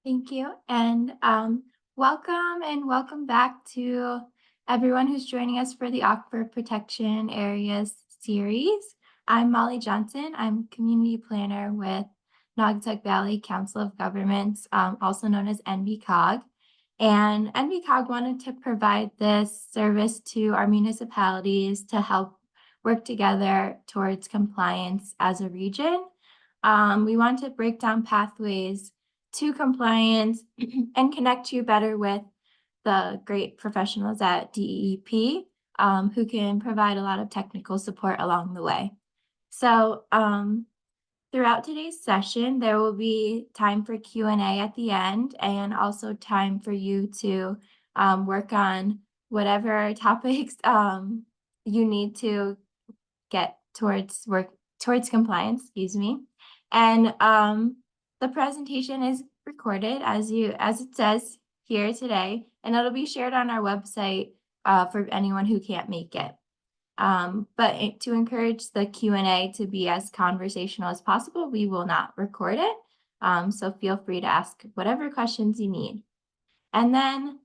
Thank you. And welcome and welcome back to everyone who's joining us for the Aquifer Protection Areas series. I'm Molly Johnson. I'm community planner with Naugatuck+Valley Council of Governments, also known as NVCOG. And NVCOG wanted to provide this service to our municipalities to help work together towards compliance as a region. We want to break down pathways to compliance and connect you better with the great professionals at DEEP who can provide a lot of technical support along the way. So throughout today's session, there will be time for Q&A at the end and also time for you to work on whatever topics you need to get towards compliance, excuse me. And the presentation is recorded as it says here today, and it'll be shared on our website for anyone who can't make it. But to encourage the Q&A to be as conversational as possible, we will not record it. So feel free to ask whatever questions you need. And then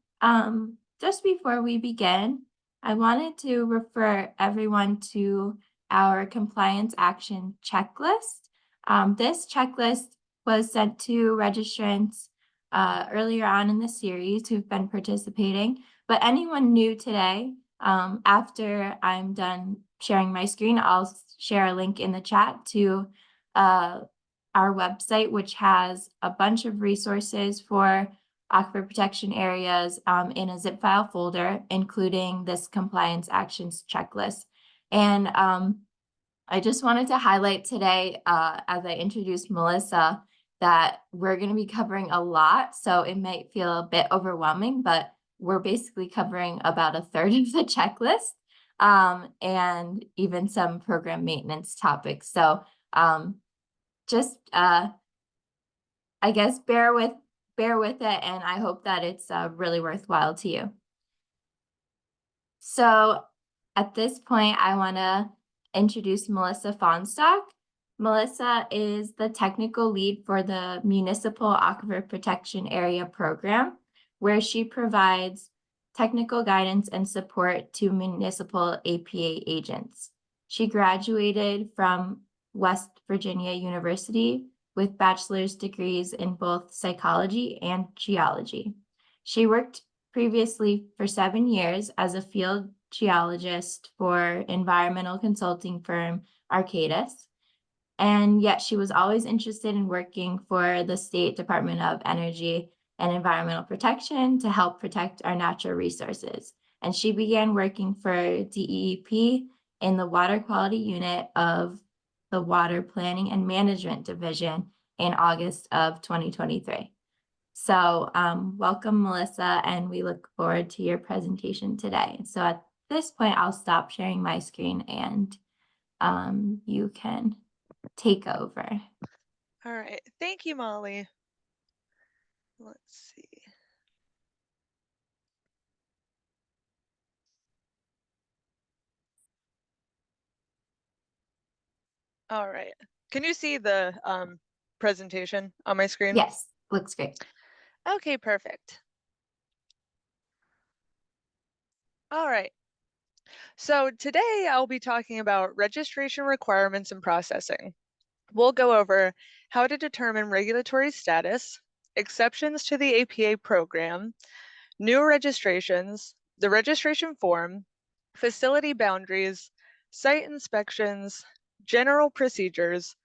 just before we begin, I wanted to refer everyone to our compliance action checklist. This checklist was sent to registrants earlier on in the series who've been participating, but anyone new today, after I'm done sharing my screen, I'll share a link in the chat to our website, which has a bunch of resources for Aquifer Protection Areas in a zip file folder, including this compliance actions checklist. And I just wanted to highlight today, as I introduced Melissa, that we're going to be covering a lot, so it might feel a bit overwhelming, but we're basically covering about a third of the checklist and even some program maintenance topics. So just, I guess, bear with it, and I hope that it's really worthwhile to you. So at this point, I want to introduce Melissa Fonstock. Melissa is the technical lead for the Municipal Aquifer Protection Area program, where she provides technical guidance and support to municipal APA agents. She graduated from West Virginia University with bachelor's degrees in both psychology and geology. She worked previously for 7 years as a field geologist for environmental consulting firm Arcadis, and yet she was always interested in working for the State Department of Energy and Environmental Protection to help protect our natural resources. And she began working for DEEP in the Water Quality Unit of the Water Planning and Management Division in August of 2023. So welcome, Melissa, and we look forward to your presentation today. So at this point, I'll stop sharing my screen and you can take over. All right, thank you, Molly. Let's see. All right, can you see the presentation on my screen? Yes, looks great. Okay, perfect. All right, so today I'll be talking about registration requirements and processing. We'll go over how to determine regulatory status, exceptions to the APA program, new registrations, the registration form, facility boundaries, site inspections, general procedures,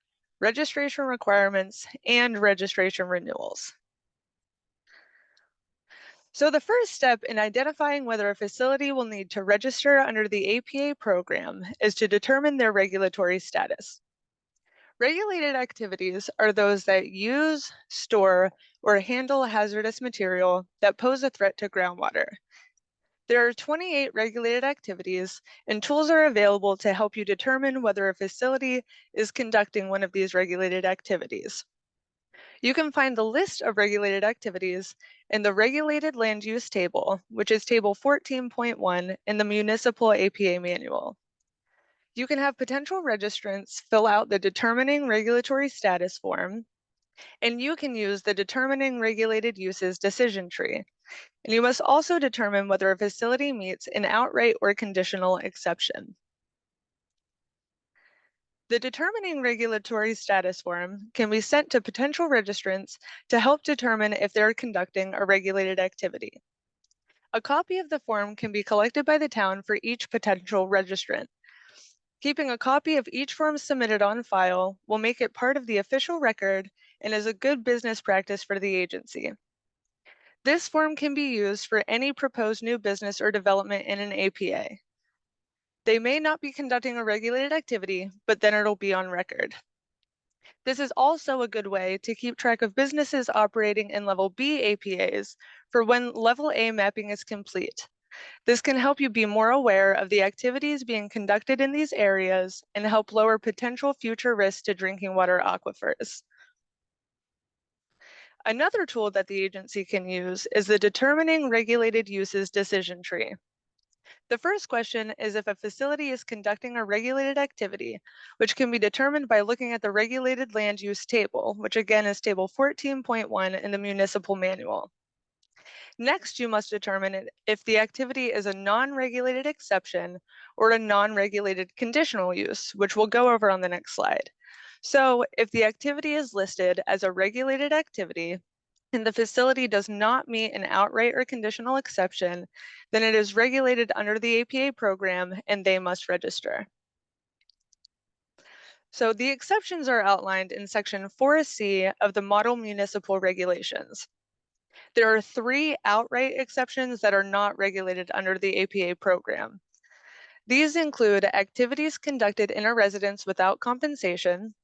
registration requirements, and registration renewals. So the first step in identifying whether a facility will need to register under the APA program is to determine their regulatory status. Regulated activities are those that use, store, or handle hazardous material that pose a threat to groundwater. There are 28 regulated activities, and tools are available to help you determine whether a facility is conducting one of these regulated activities. You can find the list of regulated activities in the Regulated Land Use Table, which is Table 14.1 in the Municipal APA Manual. You can have potential registrants fill out the Determining Regulatory Status form, And you can use the Determining Regulated Uses decision tree. And you must also determine whether a facility meets an outright or conditional exception. The Determining Regulatory Status form can be sent to potential registrants to help determine if they're conducting a regulated activity. A copy of the form can be collected by the town for each potential registrant. Keeping a copy of each form submitted on file will make it part of the official record and is a good business practice for the agency. This form can be used for any proposed new business or development in an APA. They may not be conducting a regulated activity, but then it'll be on record. This is also a good way to keep track of businesses operating in Level B APAs for when Level A mapping is complete. This can help you be more aware of the activities being conducted in these areas and help lower potential future risks to drinking water aquifers. Another tool that the agency can use is the Determining Regulated Uses decision tree. The first question is if a facility is conducting a regulated activity, which can be determined by looking at the regulated land use table, which again is table 14.1 in the municipal manual. Next, you must determine if the activity is a non-regulated exception or a non-regulated conditional use, which we'll go over on the next slide. So if the activity is listed as a regulated activity, and the facility does not meet an outright or conditional exception, then it is regulated under the APA program and they must register. So the exceptions are outlined in section 4C of the Model Municipal Regulations. There are 3 outright exceptions that are not regulated under the APA program. These include activities conducted in a residence without compensation,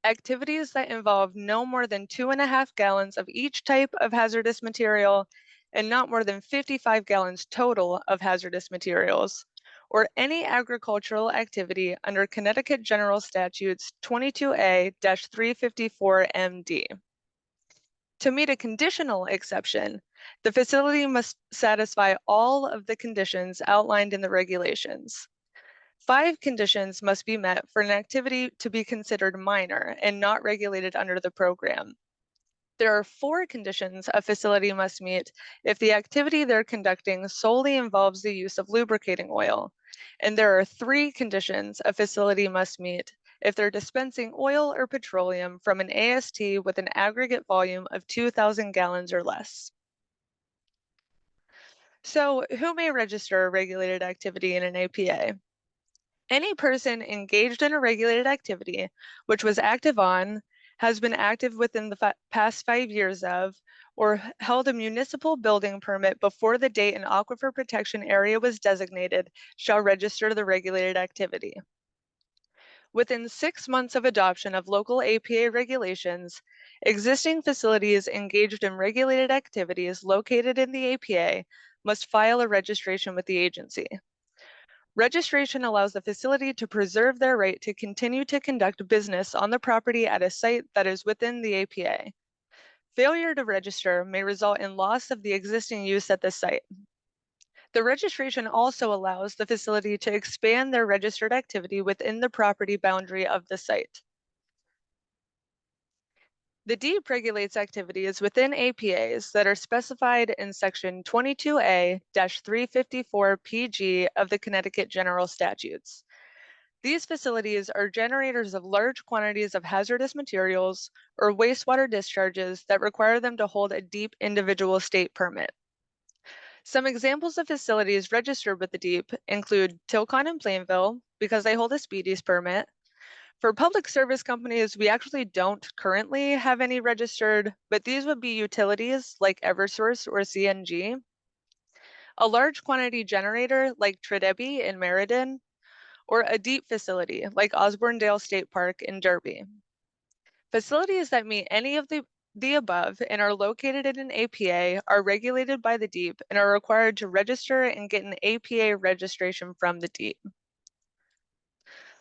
activities that involve no more than 2.5 gallons of each type of hazardous material and not more than 55 gallons total of hazardous materials, or any agricultural activity under Connecticut General Statutes 22A-354 MD. To meet a conditional exception, the facility must satisfy all of the conditions outlined in the regulations. 5 conditions must be met for an activity to be considered minor and not regulated under the program. There are 4 conditions a facility must meet if the activity they're conducting solely involves the use of lubricating oil. And there are 3 conditions a facility must meet if they're dispensing oil or petroleum from an AST with an aggregate volume of 2,000 gallons or less. So, who may register a regulated activity in an APA? Any person engaged in a regulated activity, which was active on, has been active within the past 5 years of, or held a municipal building permit before the date an aquifer protection area was designated, shall register the regulated activity. Within 6 months of adoption of local APA regulations, existing facilities engaged in regulated activities located in the APA must file a registration with the agency. Registration allows the facility to preserve their right to continue to conduct business on the property at a site that is within the APA. Failure to register may result in loss of the existing use at the site. The registration also allows the facility to expand their registered activity within the property boundary of the site. The DEEP regulates activities within APAs that are specified in section 22A-354 PG of the Connecticut General Statutes. These facilities are generators of large quantities of hazardous materials or wastewater discharges that require them to hold a DEEP individual state permit. Some examples of facilities registered with the DEEP include Tilcon in Plainville, because they hold a speedies permit. For public service companies, we actually don't currently have any registered, but these would be utilities like Eversource or CNG. A large quantity generator like Tridebi in Meriden, or a DEEP facility like Osborne-Dale State Park in Derby. Facilities that meet any of the above and are located in an APA are regulated by the DEEP and are required to register and get an APA registration from the DEEP.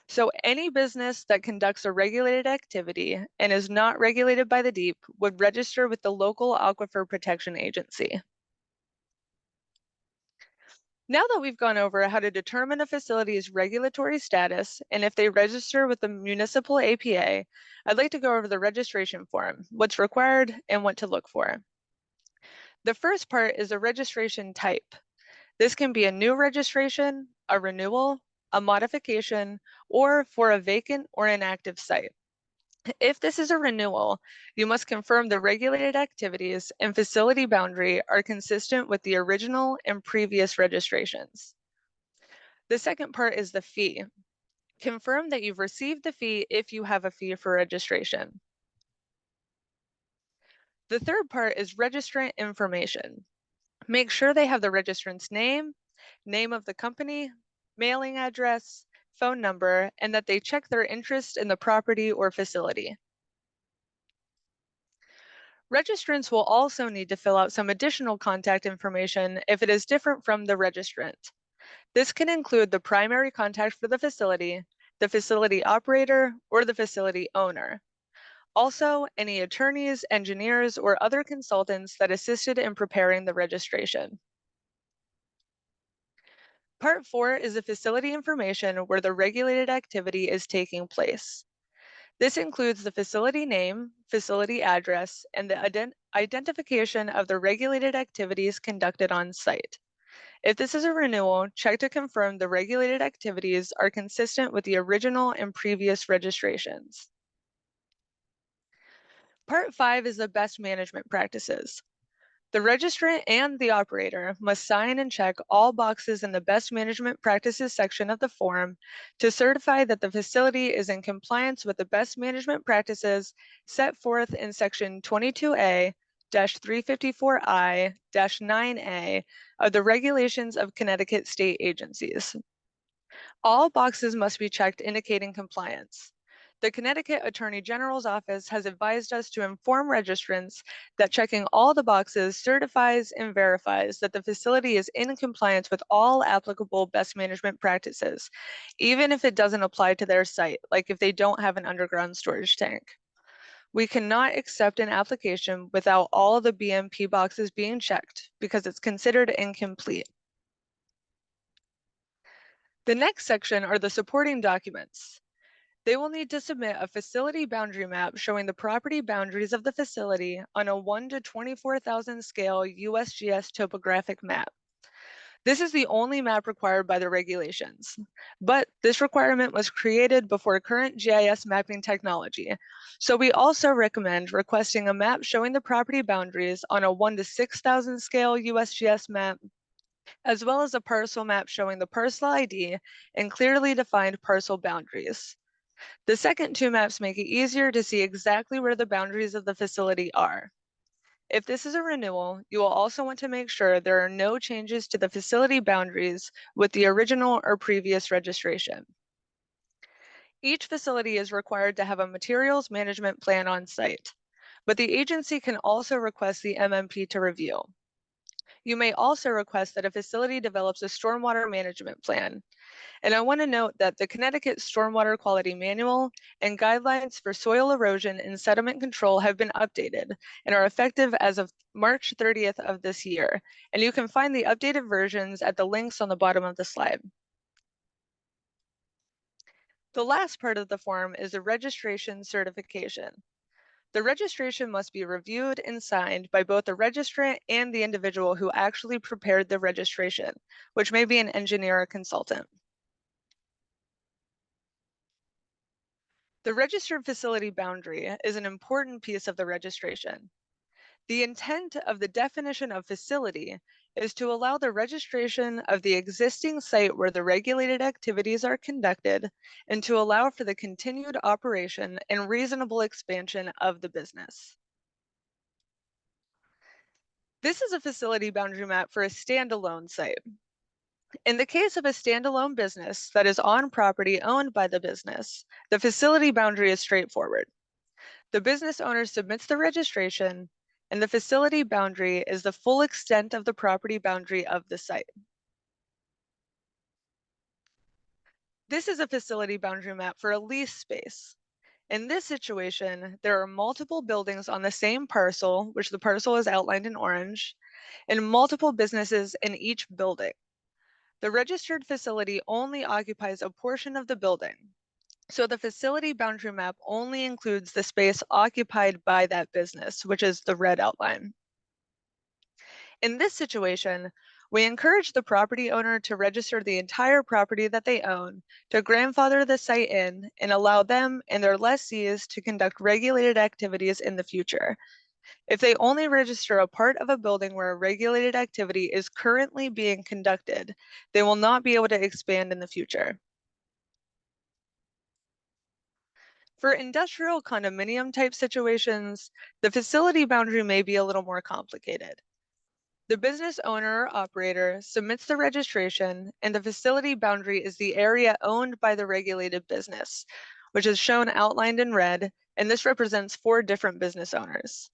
So any business that conducts a regulated activity and is not regulated by the DEEP would register with the local Aquifer Protection Agency. Now that we've gone over how to determine a facility's regulatory status and if they register with the municipal APA, I'd like to go over the registration form, what's required, and what to look for. The first part is a registration type. This can be a new registration, a renewal, a modification, or for a vacant or inactive site. If this is a renewal, you must confirm the regulated activities and facility boundary are consistent with the original and previous registrations. The second part is the fee. Confirm that you've received the fee if you have a fee for registration. The third part is registrant information. Make sure they have the registrant's name, name of the company, mailing address, phone number, and that they check their interest in the property or facility. Registrants will also need to fill out some additional contact information if it is different from the registrant. This can include the primary contact for the facility operator, or the facility owner. Also, any attorneys, engineers, or other consultants that assisted in preparing the registration. Part 4 is the facility information where the regulated activity is taking place. This includes the facility name, facility address, and the identification of the regulated activities conducted on site. If this is a renewal, check to confirm the regulated activities are consistent with the original and previous registrations. Part 5 is the best management practices. The registrant and the operator must sign and check all boxes in the best management practices section of the form to certify that the facility is in compliance with the best management practices set forth in section 22A-354I-9A of the regulations of Connecticut state agencies. All boxes must be checked indicating compliance. The Connecticut Attorney General's Office has advised us to inform registrants that checking all the boxes certifies and verifies that the facility is in compliance with all applicable best management practices, even if it doesn't apply to their site, like if they don't have an underground storage tank. We cannot accept an application without all the BMP boxes being checked because it's considered incomplete. The next section are the supporting documents. They will need to submit a facility boundary map showing the property boundaries of the facility on a 1 to 24,000 scale USGS topographic map. This is the only map required by the regulations, but this requirement was created before current GIS mapping technology. So we also recommend requesting a map showing the property boundaries on a 1 to 6,000 scale USGS map, as well as a parcel map showing the parcel ID and clearly defined parcel boundaries. The second two maps make it easier to see exactly where the boundaries of the facility are. If this is a renewal, you will also want to make sure there are no changes to the facility boundaries with the original or previous registration. Each facility is required to have a materials management plan on site, but the agency can also request the MMP to review. You may also request that a facility develops a stormwater management plan. And I want to note that the Connecticut Stormwater Quality Manual and guidelines for soil erosion and sediment control have been updated and are effective as of March 30th of this year. And you can find the updated versions at the links on the bottom of the slide. The last part of the form is the registration certification. The registration must be reviewed and signed by both the registrant and the individual who actually prepared the registration, which may be an engineer or consultant. The registered facility boundary is an important piece of the registration. The intent of the definition of facility is to allow the registration of the existing site where the regulated activities are conducted and to allow for the continued operation and reasonable expansion of the business. This is a facility boundary map for a standalone site. In the case of a standalone business that is on property owned by the business, the facility boundary is straightforward. The business owner submits the registration, and the facility boundary is the full extent of the property boundary of the site. This is a facility boundary map for a lease space. In this situation, there are multiple buildings on the same parcel, which the parcel is outlined in orange, and multiple businesses in each building. The registered facility only occupies a portion of the building, so the facility boundary map only includes the space occupied by that business, which is the red outline. In this situation, we encourage the property owner to register the entire property that they own, to grandfather the site in, and allow them and their lessees to conduct regulated activities in the future. If they only register a part of a building where a regulated activity is currently being conducted, they will not be able to expand in the future. For industrial condominium type situations, the facility boundary may be a little more complicated. The business owner or operator submits the registration, and the facility boundary is the area owned by the regulated business, which is shown outlined in red, and this represents 4 different business owners.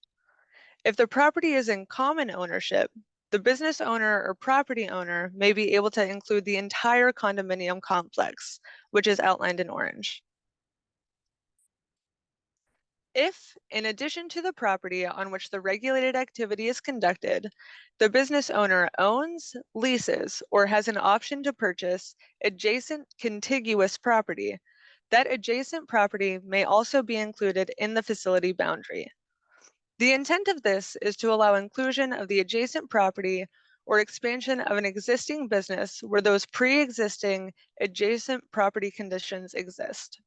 If the property is in common ownership, the business owner or property owner may be able to include the entire condominium complex, which is outlined in orange. If, in addition to the property on which the regulated activity is conducted, the business owner owns, leases, or has an option to purchase adjacent contiguous property, that adjacent property may also be included in the facility boundary. The intent of this is to allow inclusion of the adjacent property or expansion of an existing business where those pre-existing adjacent property conditions exist.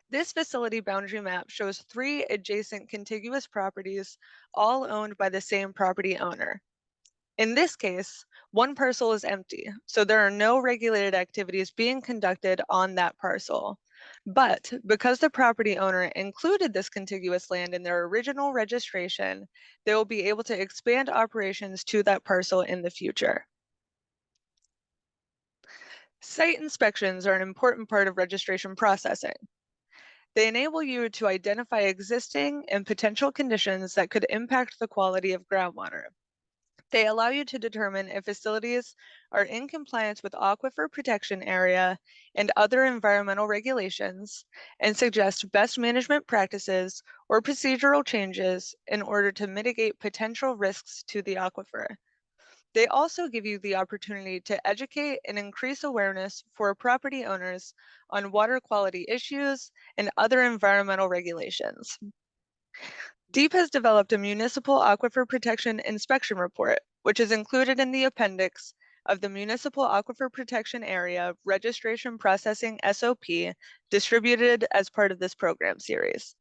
This facility boundary map shows 3 adjacent contiguous properties, all owned by the same property owner. In this case, one parcel is empty, so there are no regulated activities being conducted on that parcel. But because the property owner included this contiguous land in their original registration, they will be able to expand operations to that parcel in the future. Site inspections are an important part of registration processing. They enable you to identify existing and potential conditions that could impact the quality of groundwater. They allow you to determine if facilities are in compliance with Aquifer Protection Area and other environmental regulations, and suggest best management practices or procedural changes in order to mitigate potential risks to the aquifer. They also give you the opportunity to educate and increase awareness for property owners on water quality issues and other environmental regulations. DEEP has developed a municipal aquifer protection inspection report, which is included in the appendix of the Municipal Aquifer Protection Area Registration Processing SOP, distributed as part of this program series.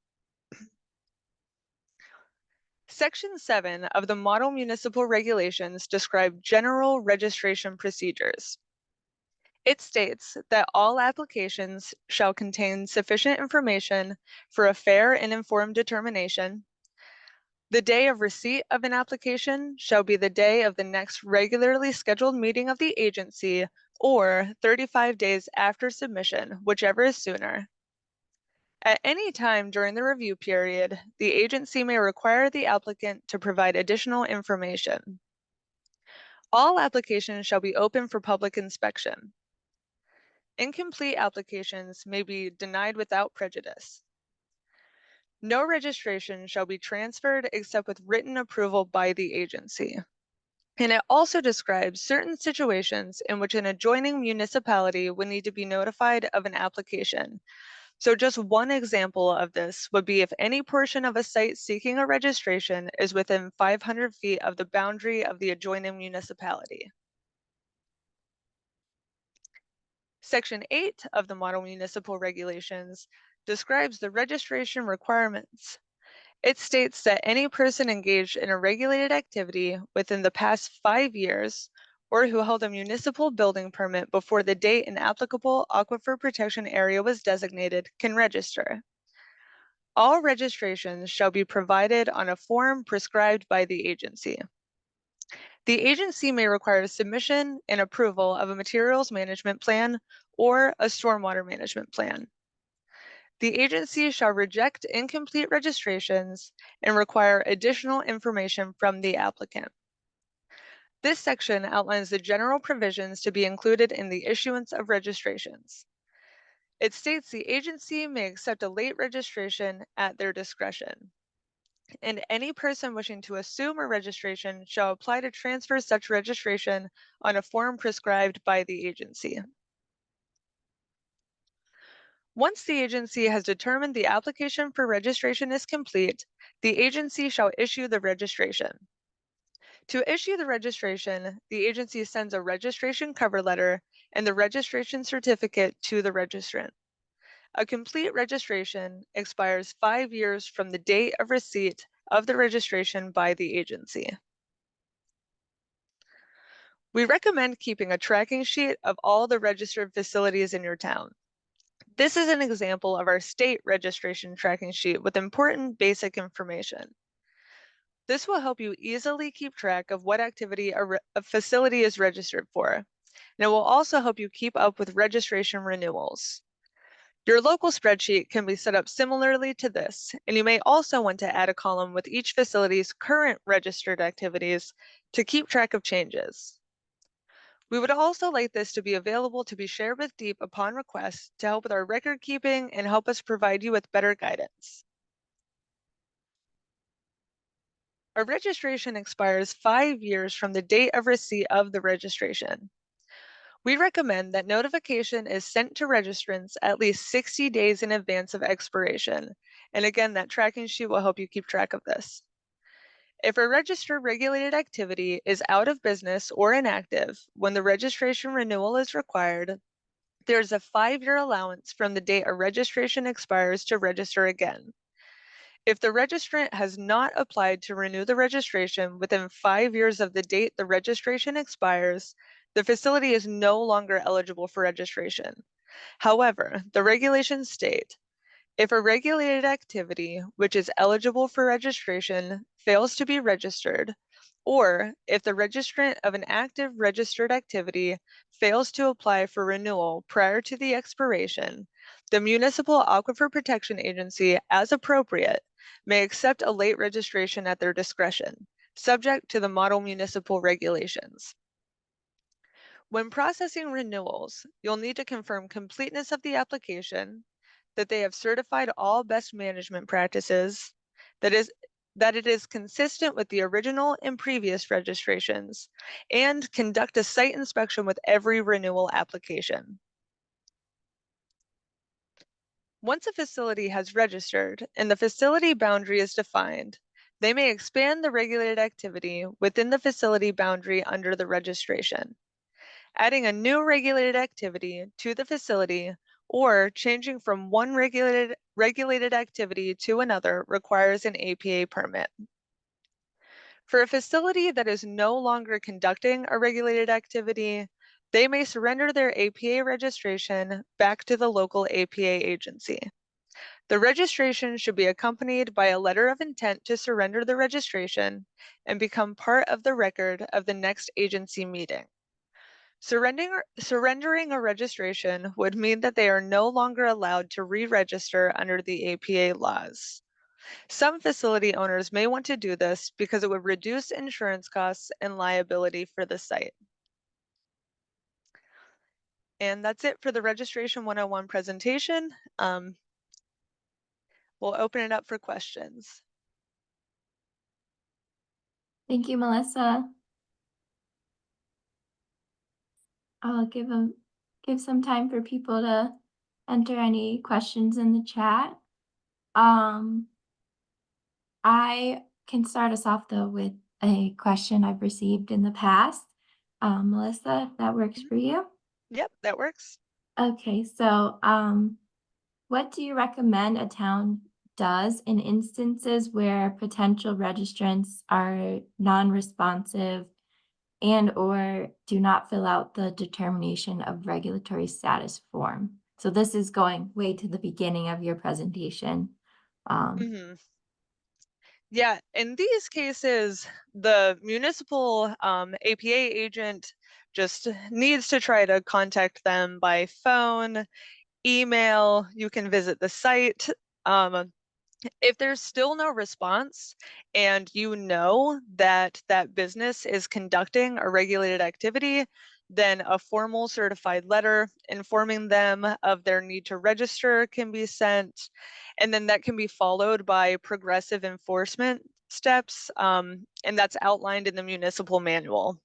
Section 7 of the Model Municipal Regulations describe general registration procedures. It states that all applications shall contain sufficient information for a fair and informed determination. The day of receipt of an application shall be the day of the next regularly scheduled meeting of the agency, or 35 days after submission, whichever is sooner. At any time during the review period, the agency may require the applicant to provide additional information. All applications shall be open for public inspection. Incomplete applications may be denied without prejudice. No registration shall be transferred except with written approval by the agency. And it also describes certain situations in which an adjoining municipality would need to be notified of an application. So just one example of this would be if any portion of a site seeking a registration is within 500 feet of the boundary of the adjoining municipality. Section 8 of the Model Municipal Regulations describes the registration requirements. It states that any person engaged in a regulated activity within the past 5 years, or who held a municipal building permit before the date an applicable aquifer protection area was designated, can register. All registrations shall be provided on a form prescribed by the agency. The agency may require submission and approval of a materials management plan or a stormwater management plan. The agency shall reject incomplete registrations and require additional information from the applicant. This section outlines the general provisions to be included in the issuance of registrations. It states the agency may accept a late registration at their discretion. and any person wishing to assume a registration shall apply to transfer such registration on a form prescribed by the agency. Once the agency has determined the application for registration is complete, the agency shall issue the registration. To issue the registration, the agency sends a registration cover letter and the registration certificate to the registrant. A complete registration expires 5 years from the date of receipt of the registration by the agency. We recommend keeping a tracking sheet of all the registered facilities in your town. This is an example of our state registration tracking sheet with important basic information. This will help you easily keep track of what activity a facility is registered for, and it will also help you keep up with registration renewals. Your local spreadsheet can be set up similarly to this, and you may also want to add a column with each facility's current registered activities to keep track of changes. We would also like this to be available to be shared with DEEP upon request to help with our record keeping and help us provide you with better guidance. Our registration expires 5 years from the date of receipt of the registration. We recommend that notification is sent to registrants at least 60 days in advance of expiration. And again, that tracking sheet will help you keep track of this. If a registered regulated activity is out of business or inactive when the registration renewal is required, there's a 5-year allowance from the date a registration expires to register again. If the registrant has not applied to renew the registration within 5 years of the date the registration expires, the facility is no longer eligible for registration. However, the regulations state, if a regulated activity which is eligible for registration fails to be registered, or if the registrant of an active registered activity fails to apply for renewal prior to the expiration, the Municipal Aquifer Protection Agency, as appropriate, may accept a late registration at their discretion, subject to the model municipal regulations. When processing renewals, you'll need to confirm completeness of the application, that they have certified all best management practices, that it is consistent with the original and previous registrations, and conduct a site inspection with every renewal application. Once a facility has registered and the facility boundary is defined, they may expand the regulated activity within the facility boundary under the registration. Adding a new regulated activity to the facility or changing from one regulated activity to another requires an APA permit. For a facility that is no longer conducting a regulated activity, they may surrender their APA registration back to the local APA agency. The registration should be accompanied by a letter of intent to surrender the registration and become part of the record of the next agency meeting. Surrendering a registration would mean that they are no longer allowed to re-register under the APA laws. Some facility owners may want to do this because it would reduce insurance costs and liability for the site. And that's it for the Registration 101 presentation. We'll open it up for questions. Thank you, Melissa. I'll give some time for people to enter any questions in the chat. Um, I can start us off though with a question I've received in the past. Melissa, if that works for you. Yep, that works. Okay, so what do you recommend a town does in instances where potential registrants are non-responsive and or do not fill out the determination of regulatory status form? So this is going way to the beginning of your presentation. Mhm. Yeah, in these cases, the municipal APA agent just needs to try to contact them by phone, email. You can visit the site. If there's still no response and you know that that business is conducting a regulated activity, Then a formal certified letter informing them of their need to register can be sent, and then that can be followed by progressive enforcement steps, and that's outlined in the municipal manual.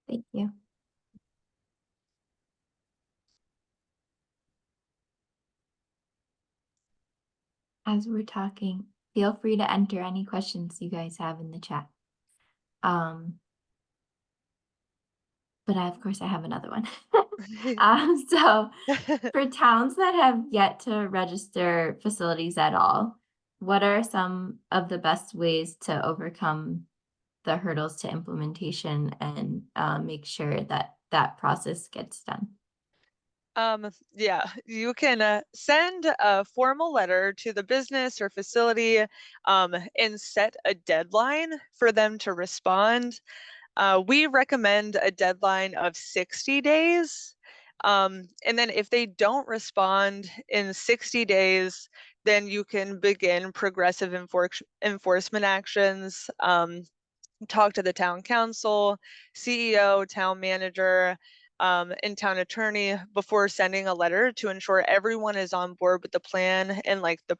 Thank you. As we're talking, feel free to enter any questions you guys have in the chat. Um, but of course, I have another one. So for towns that have yet to register facilities at all, what are some of the best ways to overcome the hurdles to implementation and make sure that that process gets done? Yeah, you can send a formal letter to the business or facility, and set a deadline for them to respond. We recommend a deadline of 60 days. And then if they don't respond in 60 days, then you can begin progressive enforcement actions. Talk to the town council, CEO, town manager, and town attorney before sending a letter to ensure everyone is on board with the plan and like the